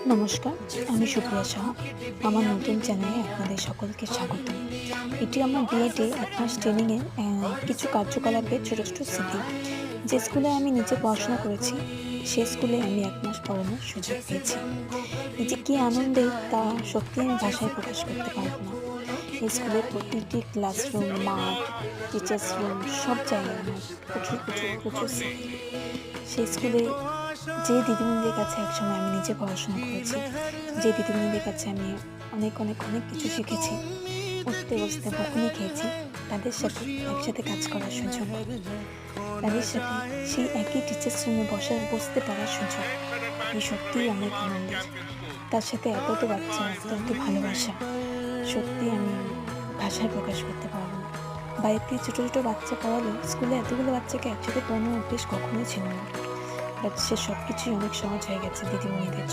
নমস্কার, আমি সুপ্রিয়া সাহা। আমার নতুন চ্যানেলে আপনাদের সকলকে স্বাগতম। এটি আমার বিএডে ১ মাস ট্রেনিংয়ে কিছু কার্যকলাপের ছোট, ছোট স্মৃতি। যে স্কুলে আমি নিজে পড়াশোনা করেছি, সে স্কুলে আমি ১ মাস পড়ানোর সুযোগ পেয়েছি। এই যে কি আনন্দের তা সত্যিই আমি ভাষায় প্রকাশ করতে পারব না। এই স্কুলের প্রতিটি ক্লাসরুম, মাঠ, টিচার্স রুম সব জায়গায় আমার প্রচুর, প্রচুর, প্রচুর স্মৃতি। সেই স্কুলে যে দিদিমণিদের কাছে একসময় আমি নিজে পড়াশোনা করেছি, যে দিদিমণিদের কাছে আমি অনেক, অনেক, অনেক কিছু শিখেছি, উঠতে বসতে বকুনি খেয়েছি, তাদের সাথে একসাথে কাজ করার সুযোগ, তাদের সাথে সেই একই টিচার্স রুমে বসতে পারার সুযোগ, এই সত্যিই অনেক আনন্দের। তার সাথে এত, এত বাচ্চা, এত, এত ভালোবাসা, সত্যিই আমি ভাষায় প্রকাশ করতে পারব না। বাড়িতে ছোট, ছোট বাচ্চা পড়ালেও স্কুলে এতগুলো বাচ্চাকে একসাথে পড়ানোর অভ্যেস কখনোই ছিল না। বাট সে সবকিছুই অনেক সহজ হয়ে গেছে দিদিমণিদের জন্য।